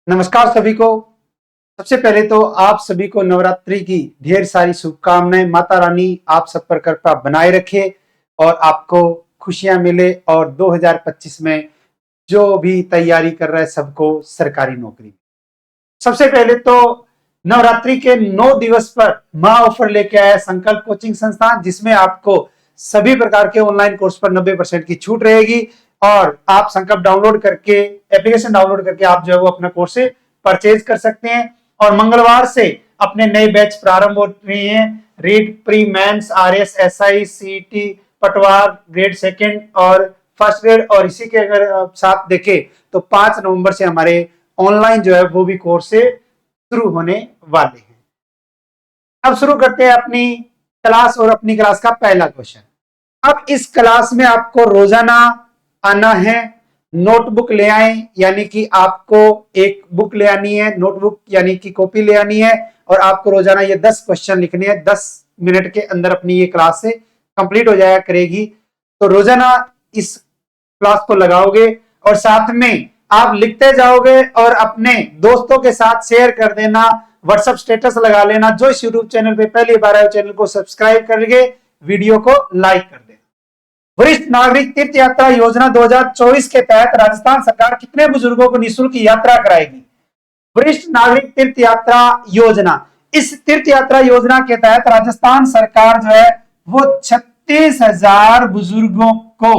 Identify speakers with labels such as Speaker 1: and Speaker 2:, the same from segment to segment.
Speaker 1: नमस्कार सभी को। सबसे पहले तो आप सभी को नवरात्रि की ढेर सारी शुभकामनाएं। माता रानी आप सब पर कृपा बनाए रखे और आपको खुशियां मिले और 2025 में जो भी तैयारी कर रहा है सबको सरकारी नौकरी। सबसे पहले तो नवरात्रि के 9 दिवस पर मां ऑफर लेके आया संकल्प कोचिंग संस्थान, जिसमें आपको सभी प्रकार के ऑनलाइन कोर्स पर 90% की छूट रहेगी और आप संकल्प डाउनलोड करके एप्लीकेशन डाउनलोड करके आप जो है वो अपना कोर्स परचेज कर सकते हैं। और मंगलवार से अपने नए बैच प्रारंभ हो रही हैं। REET pre mains RAS SI CT पटवार ग्रेड सेकंड और फर्स्ट ग्रेड, और इसी के अगर साथ देखें तो 5 नवंबर से हमारे ऑनलाइन जो है वो भी कोर्स शुरू होने वाले हैं। अब शुरू करते हैं अपनी क्लास और अपनी क्लास का पहला क्वेश्चन। अब इस क्लास में आपको रोजाना आना है। नोटबुक ले आए, यानी कि आपको एक बुक ले आनी है, नोटबुक यानी कि कॉपी ले आनी है और आपको रोजाना ये 10 क्वेश्चन लिखने हैं। 10 मिनट के अंदर अपनी ये क्लास से कंप्लीट हो जाया करेगी। तो रोजाना इस क्लास को लगाओगे और साथ में आप लिखते जाओगे और अपने दोस्तों के साथ शेयर कर देना, व्हाट्सएप स्टेटस लगा लेना। जो इस यूट्यूब चैनल पे पहली बार आए चैनल को सब्सक्राइब करके वीडियो को लाइक कर देना। वरिष्ठ नागरिक तीर्थ यात्रा योजना 2024 के तहत राजस्थान सरकार कितने बुजुर्गों को निःशुल्क यात्रा कराएगी? वरिष्ठ नागरिक तीर्थ यात्रा योजना, इस तीर्थ यात्रा योजना के तहत राजस्थान सरकार जो है वो 36,000 बुजुर्गों को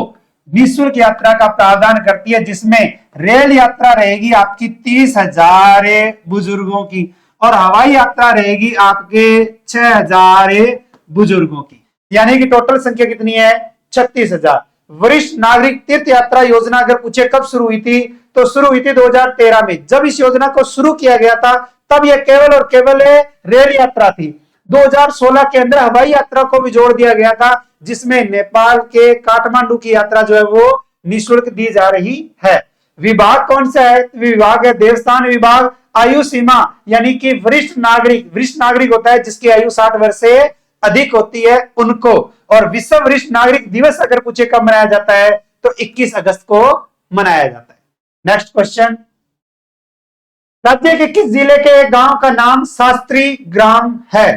Speaker 1: निःशुल्क यात्रा का प्रावधान करती है, जिसमें रेल यात्रा रहेगी आपकी 30,000 बुजुर्गों की और हवाई यात्रा रहेगी आपके 6,000 बुजुर्गों की, यानी कि टोटल संख्या कितनी है? 36,000। वरिष्ठ नागरिक तीर्थ यात्रा योजना अगर पूछे कब शुरू हुई थी तो शुरू हुई थी 2013 में। जब इस योजना को शुरू किया गया था तब यह केवल और केवल रेल यात्रा थी। 2016 के अंदर हवाई यात्रा को भी जोड़ दिया गया था, जिसमें नेपाल के काठमांडू की यात्रा जो है वो निःशुल्क दी जा रही है। विभाग कौन सा है? विभाग है देवस्थान विभाग। आयु सीमा यानी कि वरिष्ठ नागरिक होता है जिसकी आयु 60 वर्ष से अधिक होती है उनको। और विश्व वरिष्ठ नागरिक दिवस अगर पूछे कब मनाया जाता है तो 21 अगस्त को मनाया जाता है। नेक्स्ट क्वेश्चन, राज्य के किस जिले के एक गांव का नाम शास्त्री ग्राम है?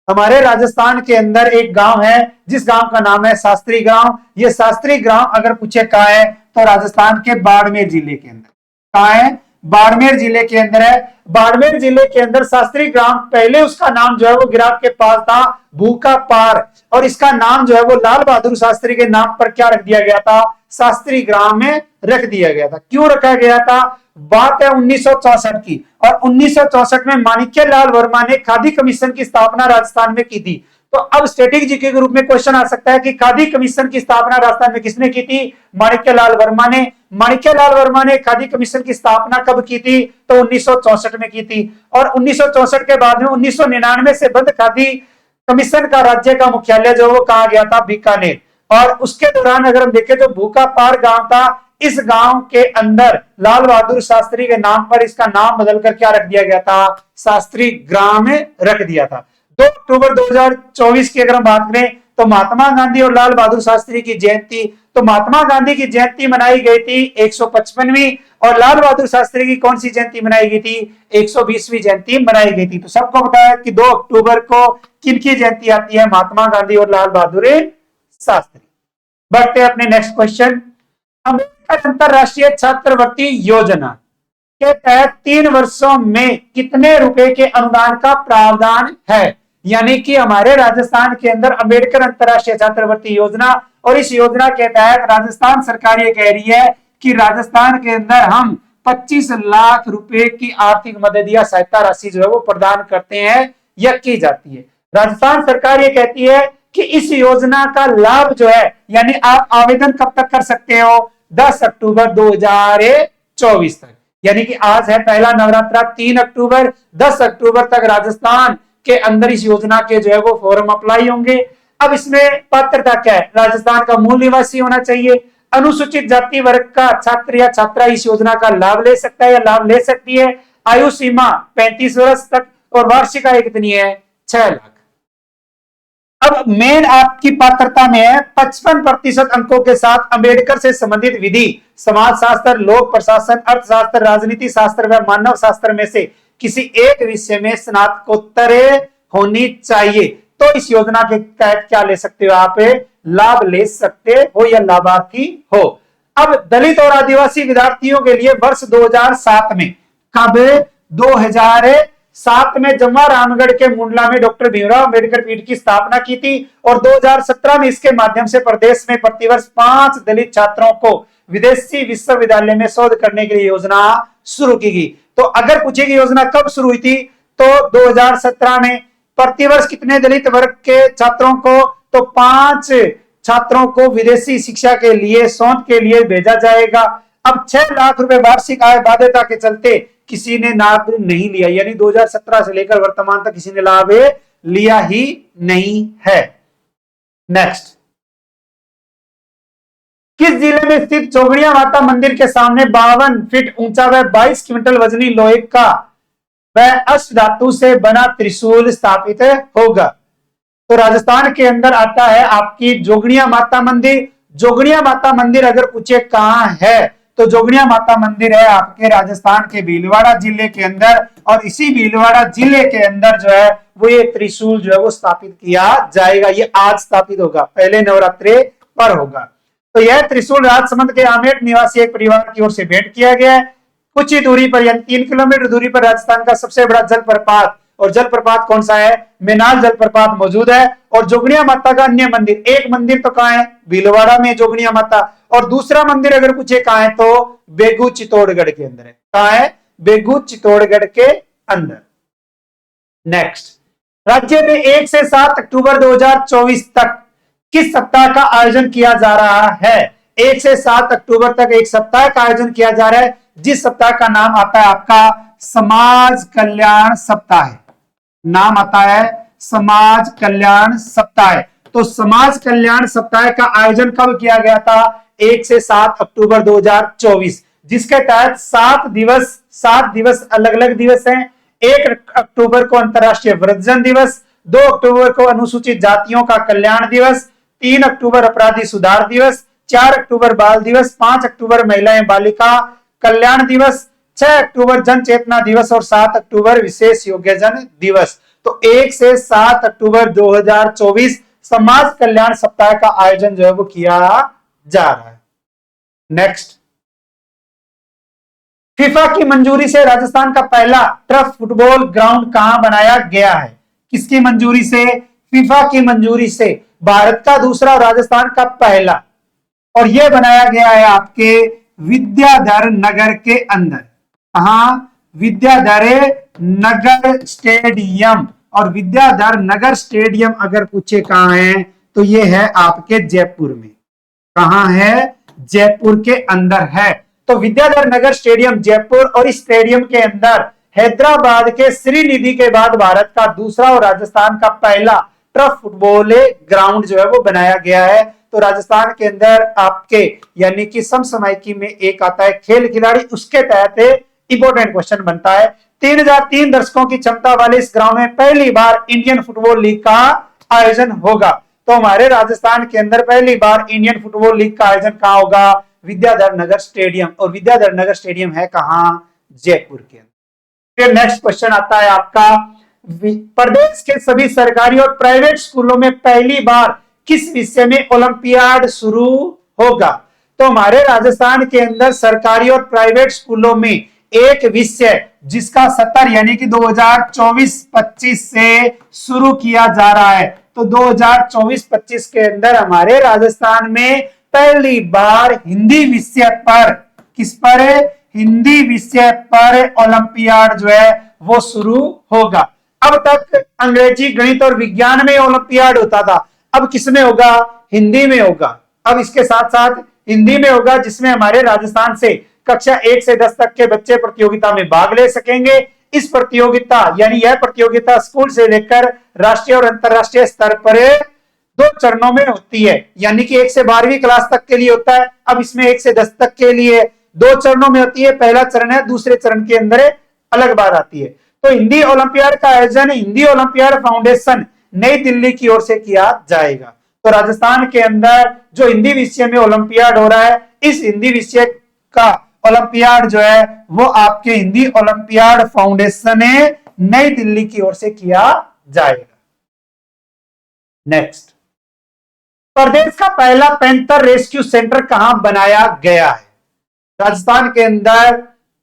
Speaker 1: हमारे राजस्थान के अंदर एक गांव है जिस गांव का नाम है शास्त्री ग्राम। ये शास्त्री ग्राम अगर पूछे कहां है तो राजस्थान के बाड़मेर जिले के अंदर। कहां है? बाड़मेर जिले के अंदर है। बाड़मेर जिले के अंदर शास्त्री ग्राम, पहले उसका नाम जो है वो गिराव के पास था भूखा पार, और इसका नाम जो है वो लाल बहादुर शास्त्री के नाम पर क्या रख दिया गया था? शास्त्री ग्राम में रख दिया गया था। क्यों रखा गया था? बात है 1964 की, और 1964 में माणिक्य लाल वर्मा ने खादी कमीशन की स्थापना राजस्थान में की थी। तो अब स्टैटिक जीके के रूप में क्वेश्चन आ सकता है कि खादी कमीशन की स्थापना राजस्थान में किसने की थी? माणिक्य लाल वर्मा ने। माणिक्य लाल वर्मा ने खादी कमीशन की स्थापना कब की थी? तो 1964 में की थी। और 1964 के बाद में 1999 से बंद खादी कमीशन का राज्य का मुख्यालय जो वो कहा गया था? बीकानेर। और उसके दौरान अगर हम देखें तो भूखा पार गांव था, इस गांव के अंदर लाल बहादुर शास्त्री के नाम पर इसका नाम बदलकर क्या रख दिया गया था? शास्त्री ग्राम रख दिया था। 2 अक्टूबर 2024 की अगर हम बात करें तो महात्मा गांधी और लाल बहादुर शास्त्री की जयंती, तो महात्मा गांधी की जयंती मनाई गई थी 155वीं और लाल बहादुर शास्त्री की कौन सी जयंती मनाई गई थी? 120वीं जयंती मनाई गई थी। तो सबको पता है कि 2 अक्टूबर को किनकी जयंती आती है? महात्मा गांधी और लाल बहादुर शास्त्री। बढ़ते हैं अपने नेक्स्ट क्वेश्चन। अम्बेडकर अंतरराष्ट्रीय छात्रवृत्ति योजना के तहत 3 वर्षों में कितने रुपए के अनुदान का प्रावधान है? यानी कि हमारे राजस्थान के अंदर अम्बेडकर अंतरराष्ट्रीय छात्रवृत्ति योजना, और इस योजना के तहत राजस्थान सरकार ये कह रही है कि राजस्थान के अंदर हम 25 लाख रुपए की आर्थिक मदद या सहायता राशि जो है वो प्रदान करते हैं या की जाती है। राजस्थान सरकार ये कहती है कि इस योजना का लाभ जो है, यानी आप आवेदन कब तक कर सकते हो? 10 अक्टूबर 2024 तक। यानी कि आज है पहला नवरात्रा 3 अक्टूबर, 10 अक्टूबर तक राजस्थान के अंदर इस योजना के जो है वो फॉर्म अप्लाई होंगे। अब इसमें पात्रता क्या है? राजस्थान का मूल निवासी होना चाहिए। अनुसूचित जाति वर्ग का छात्र या छात्रा इस योजना का लाभ ले सकता है या लाभ ले सकती है। आयु सीमा 35 वर्ष तक और वार्षिक आय कितनी है? 6 लाख। अब मेन आपकी पात्रता में है 55% अंकों के साथ अंबेडकर से संबंधित विधि, समाजशास्त्र, लोक प्रशासन, अर्थशास्त्र, राजनीति शास्त्र व मानव शास्त्र में से किसी एक विषय में स्नातकोत्तर होनी चाहिए। तो इस योजना के तहत क्या ले सकते हो आप, लाभ ले सकते हो या लाभार्थी हो। अब दलित और आदिवासी विद्यार्थियों के लिए वर्ष 2007 में, कब, 2007 में जमुआ रामगढ़ के मुंडला में डॉक्टर भीमराव अंबेडकर पीठ की स्थापना की थी और 2017 में इसके माध्यम से प्रदेश में प्रतिवर्ष 5 दलित छात्रों को विदेशी विश्वविद्यालय में शोध करने के लिए योजना शुरू की गई। तो अगर पूछेगी योजना कब शुरू हुई थी, तो 2017 में। प्रतिवर्ष कितने दलित वर्ग के छात्रों को, तो 5 छात्रों को विदेशी शिक्षा के लिए, शोध के लिए भेजा जाएगा। अब 6 लाख रुपए वार्षिक आय बाध्यता के चलते किसी ने लाभ नहीं लिया, यानी 2017 से लेकर वर्तमान तक किसी ने लाभ लिया ही नहीं है। नेक्स्ट, किस जिले में स्थित जोगड़िया माता मंदिर के सामने 52 फीट ऊंचा व 22 क्विंटल वजनी लोहे का व अष्ट धातु से बना त्रिशूल स्थापित होगा? तो राजस्थान के अंदर आता है आपकी जोगड़िया माता मंदिर। जोगड़िया माता मंदिर अगर पूछे कहां है, तो जोगड़िया माता मंदिर है आपके राजस्थान के भीलवाड़ा जिले के अंदर, और इसी भीलवाड़ा जिले के अंदर जो है वो ये त्रिशूल जो है वो स्थापित किया जाएगा। ये आज स्थापित होगा, पहले नवरात्रे पर होगा। तो यह त्रिशूल राजसमंद के आमेट निवासी एक परिवार की ओर से भेंट किया गया है। कुछ ही दूरी पर, यानी 3 किलोमीटर दूरी पर राजस्थान का सबसे बड़ा जलप्रपात, और जलप्रपात कौन सा है, मेनाल जलप्रपात मौजूद है। और जोगड़िया माता का अन्य मंदिर, एक मंदिर तो कहां है, भीलवाड़ा में जोगड़िया माता, और दूसरा मंदिर अगर पूछे कहां है, तो बेगू चित्तौड़गढ़ के अंदर है। कहां है, बेगू चित्तौड़गढ़ के अंदर। नेक्स्ट, राज्य में 1 से 7 अक्टूबर 2024 तक किस सप्ताह का आयोजन किया जा रहा है? 1 से 7 अक्टूबर तक एक सप्ताह का आयोजन किया जा रहा है, जिस सप्ताह का नाम आता है आपका समाज कल्याण सप्ताह। नाम आता है समाज कल्याण सप्ताह। तो समाज कल्याण सप्ताह का आयोजन कब किया गया था? 1 से 7 अक्टूबर 2024, जिसके तहत 7 दिवस अलग अलग दिवस हैं। 1 अक्टूबर को अंतर्राष्ट्रीय वृद्धजन दिवस, 2 अक्टूबर को अनुसूचित जातियों का कल्याण दिवस, 3 अक्टूबर अपराधी सुधार दिवस, 4 अक्टूबर बाल दिवस, 5 अक्टूबर महिला एवं बालिका कल्याण दिवस, 6 अक्टूबर जन चेतना दिवस और 7 अक्टूबर विशेष योग्यजन दिवस। तो 1 से 7 अक्टूबर 2024 समाज कल्याण सप्ताह का आयोजन जो है वो किया जा रहा है। नेक्स्ट, फीफा की मंजूरी से राजस्थान का पहला टर्फ फुटबॉल ग्राउंड कहां बनाया गया है? किसकी मंजूरी से? फीफा की मंजूरी से। भारत का दूसरा और राजस्थान का पहला, और यह बनाया गया है आपके विद्याधर नगर के अंदर। कहां? विद्याधर नगर स्टेडियम। और विद्याधर नगर स्टेडियम अगर पूछे कहां है, तो यह है आपके जयपुर में। कहां है? जयपुर के अंदर है। तो विद्याधर नगर स्टेडियम जयपुर, और इस स्टेडियम के अंदर हैदराबाद के श्रीनिधि के बाद भारत का दूसरा और राजस्थान का पहला टर्फ फुटबॉल ग्राउंड जो है वो बनाया गया है। तो राजस्थान के अंदर आपके यानी कि समसामयिकी में एक आता है खेल खिलाड़ी, उसके तहत इंपॉर्टेंट क्वेश्चन बनता है। 3003 दर्शकों की क्षमता वाले इस ग्राउंड में पहली बार इंडियन फुटबॉल लीग का आयोजन होगा। तो हमारे राजस्थान के अंदर पहली बार इंडियन फुटबॉल लीग का आयोजन कहां होगा? विद्याधर नगर स्टेडियम। और विद्याधर नगर स्टेडियम है कहां? जयपुर के अंदर। फिर नेक्स्ट क्वेश्चन आता है आपका, प्रदेश के सभी सरकारी और प्राइवेट स्कूलों में पहली बार किस विषय में ओलंपियाड शुरू होगा? तो हमारे राजस्थान के अंदर सरकारी और प्राइवेट स्कूलों में एक विषय जिसका सत्र यानी कि 2024-25 से शुरू किया जा रहा है। तो 2024-25 के अंदर हमारे राजस्थान में पहली बार हिंदी विषय पर, किस पर? हिंदी विषय पर ओलंपियाड जो है वो शुरू होगा। अब तक अंग्रेजी, गणित और विज्ञान में ओलंपियाड होता था, अब किसमें होगा? हिंदी में होगा। अब इसके साथ साथ हिंदी में होगा, जिसमें हमारे राजस्थान से कक्षा 1 से 10 तक के बच्चे प्रतियोगिता में भाग ले सकेंगे। इस प्रतियोगिता यानी यह प्रतियोगिता स्कूल से लेकर राष्ट्रीय और अंतरराष्ट्रीय स्तर पर 2 चरणों में होती है, यानी कि 1 से 12वीं क्लास तक के लिए होता है। अब इसमें 1 से 10 तक के लिए 2 चरणों में होती है। पहला चरण है, दूसरे चरण के अंदर अलग बात आती है। तो हिंदी ओलंपियाड का आयोजन हिंदी ओलंपियाड फाउंडेशन नई दिल्ली की ओर से किया जाएगा। तो राजस्थान के अंदर जो हिंदी विषय में ओलंपियाड हो रहा है, इस हिंदी विषय का ओलंपियाड जो है वो आपके हिंदी ओलंपियाड फाउंडेशन नई दिल्ली की ओर से किया जाएगा। नेक्स्ट, प्रदेश का पहला पैंथर रेस्क्यू सेंटर कहां बनाया गया है? राजस्थान के अंदर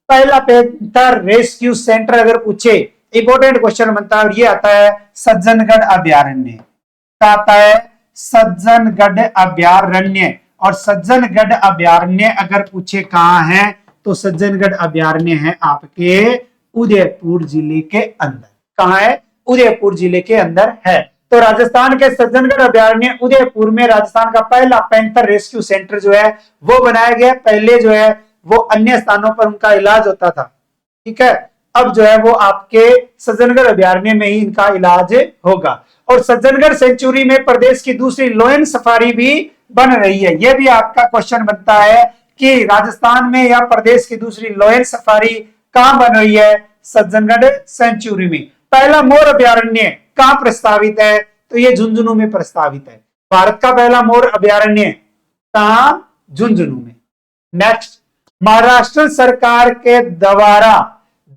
Speaker 1: पहला पैंथर रेस्क्यू सेंटर अगर पूछे, इंपॉर्टेंट क्वेश्चन बनता है और ये आता है सज्जनगढ़ अभ्यारण्य। क्या आता है? सज्जनगढ़ अभ्यारण्य। और सज्जनगढ़ अभ्यारण्य अगर पूछे कहां है, तो सज्जनगढ़ अभ्यारण्य है आपके उदयपुर जिले के अंदर। कहां है? उदयपुर जिले के अंदर है। तो राजस्थान के सज्जनगढ़ अभ्यारण्य उदयपुर में राजस्थान का पहला पैंथर रेस्क्यू सेंटर जो है वो बनाया गया। पहले जो है वो अन्य स्थानों पर उनका इलाज होता था, ठीक है। अब जो है वो आपके सज्जनगढ़ अभ्यारण्य में ही इनका इलाज होगा। और सज्जनगढ़ सेंचुरी में प्रदेश की दूसरी लोयन सफारी भी बन रही है। यह भी आपका क्वेश्चन बनता है कि राजस्थान में या प्रदेश की दूसरी लोयन सफारी कहां बन रही है? सज्जनगढ़ सेंचुरी में। पहला मोर अभ्यारण्य कहां प्रस्तावित है? तो ये झुंझुनू में प्रस्तावित है। भारत का पहला मोर अभ्यारण्य कहां? झुंझुनू में। नेक्स्ट, महाराष्ट्र सरकार के द्वारा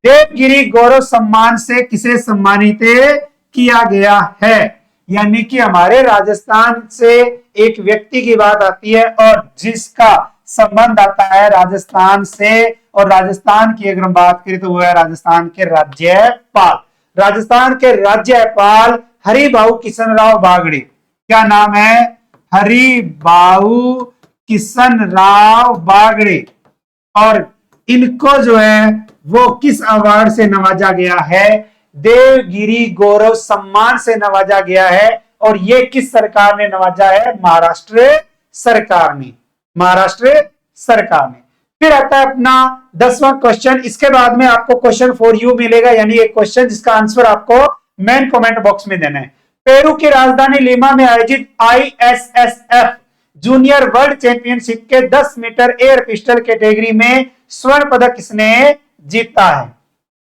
Speaker 1: देवगिरी गौरव सम्मान से किसे सम्मानित किया गया है? यानी कि हमारे राजस्थान से एक व्यक्ति की बात आती है और जिसका संबंध आता है राजस्थान से, और राजस्थान की अगर हम बात करें तो वो है राजस्थान के राज्यपाल। राजस्थान के राज्यपाल हरिभाऊ किशनराव बागड़े। क्या नाम है? हरिभाऊ किशनराव बागड़े। और इनको जो है वो किस अवार्ड से नवाजा गया है? देवगिरी गौरव सम्मान से नवाजा गया है। और ये किस सरकार ने नवाजा है? महाराष्ट्र सरकार ने। महाराष्ट्र सरकार ने। फिर आता है अपना 10वां क्वेश्चन। इसके बाद में आपको क्वेश्चन फॉर यू मिलेगा, यानी एक क्वेश्चन जिसका आंसर आपको मेन कमेंट बॉक्स में देना है। पेरू की राजधानी लीमा में आयोजित ISSF जूनियर वर्ल्ड चैंपियनशिप के 10 मीटर एयर पिस्टल कैटेगरी में स्वर्ण पदक किसने जीता है?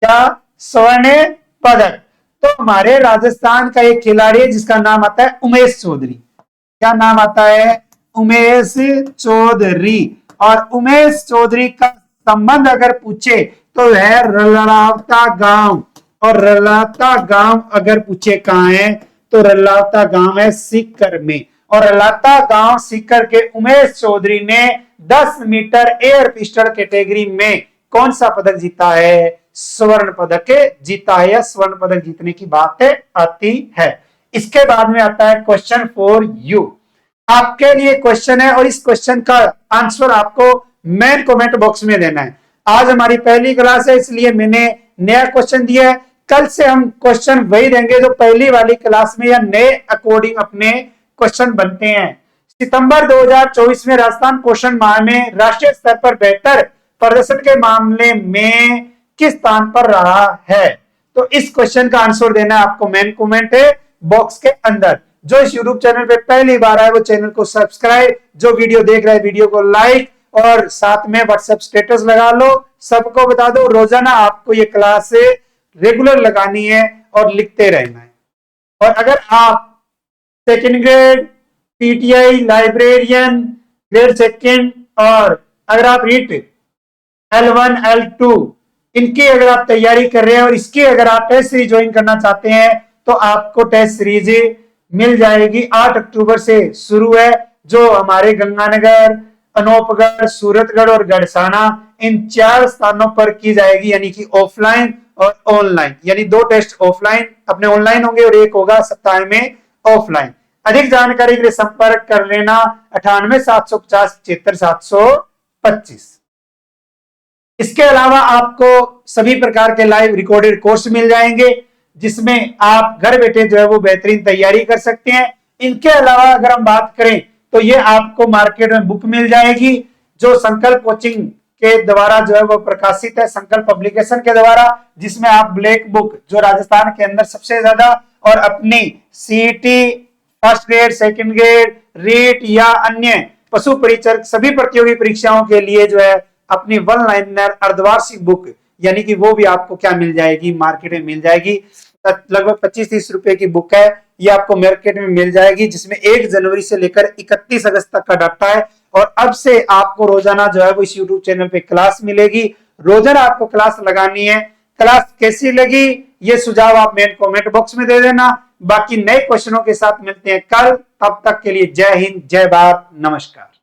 Speaker 1: क्या? स्वर्ण पदक। तो हमारे राजस्थान का एक खिलाड़ी है जिसका नाम आता है उमेश चौधरी। क्या नाम आता है? उमेश चौधरी। और उमेश चौधरी का संबंध अगर पूछे तो है रलावता गांव। और रलावता गांव अगर पूछे कहां है, तो रलावता गांव है सीकर में। और रलावता गांव सीकर के उमेश चौधरी ने 10 मीटर एयर पिस्टल कैटेगरी में कौन सा पदक जीता है? स्वर्ण पदक जीता है, या स्वर्ण पदक जीतने की बात आती है। इसके बाद में आता है क्वेश्चन फॉर यू। आपके लिए क्वेश्चन है और इस क्वेश्चन का आंसर आपको मेन कमेंट बॉक्स में देना है। आज हमारी पहली क्लास है इसलिए मैंने नया क्वेश्चन दिया है। कल से हम क्वेश्चन वही देंगे जो पहली वाली क्लास में या नए अकॉर्डिंग अपने क्वेश्चन बनते हैं। सितंबर 2024 में राजस्थान क्वेश्चन माह में राष्ट्रीय स्तर पर बेहतर प्रदर्शन के मामले में किस स्थान पर रहा है? तो इस क्वेश्चन का आंसर देना है आपको मेन कमेंट बॉक्स के अंदर। जो इस यूट्यूब चैनल पे पहली बार आए वो चैनल को सब्सक्राइब, जो वीडियो देख रहे हैं वीडियो को लाइक, और साथ में व्हाट्सएप स्टेटस लगा लो, सबको बता दो। रोजाना आपको ये क्लास रेगुलर लगानी है और लिखते रहना है। और अगर आप second grade, PTI, librarian, grade second, और अगर आप रीट L1, L2 इनकी अगर आप तैयारी कर रहे हैं और इसकी अगर आप टेस्ट सीरीज ज्वाइन करना चाहते हैं तो आपको टेस्ट सीरीज मिल जाएगी। 8 अक्टूबर से शुरू है, जो हमारे गंगानगर, अनूपगढ़, सूरतगढ़ और गढ़साना इन 4 स्थानों पर की जाएगी, यानी कि ऑफलाइन और ऑनलाइन। यानी 2 टेस्ट ऑफलाइन अपने ऑनलाइन होंगे और 1 होगा सप्ताह में ऑफलाइन। अधिक जानकारी के लिए संपर्क कर लेना 98 750 75 725। इसके अलावा आपको सभी प्रकार के लाइव रिकॉर्डेड कोर्स मिल जाएंगे जिसमें आप घर बैठे जो है वो बेहतरीन तैयारी कर सकते हैं। इनके अलावा अगर हम बात करें तो ये आपको मार्केट में बुक मिल जाएगी जो संकल्प कोचिंग के द्वारा जो है वो प्रकाशित है, संकल्प पब्लिकेशन के द्वारा, जिसमें आप ब्लैक बुक जो राजस्थान के अंदर सबसे ज्यादा और अपनी CET first grade, second grade, REET या अन्य पशु परिचर सभी प्रतियोगी परीक्षाओं के लिए जो है अपनी 1 लाइनर अर्धवार्षिक बुक, यानी कि वो भी आपको क्या मिल जाएगी, मार्केट में मिल जाएगी। लगभग 25-30 रुपए की बुक है ये आपको मार्केट में मिल जाएगी, जिसमें 1 जनवरी से लेकर 31 अगस्त तक का डाटा है। और अब से आपको रोजाना जो है वो इस यूट्यूब चैनल पे क्लास मिलेगी, रोजाना आपको क्लास लगानी है। क्लास कैसी लगी ये सुझाव आप मेन कमेंट बॉक्स में दे देना। बाकी नए क्वेश्चनों के साथ मिलते हैं कल, तब तक के लिए जय हिंद, जय भारत, नमस्कार।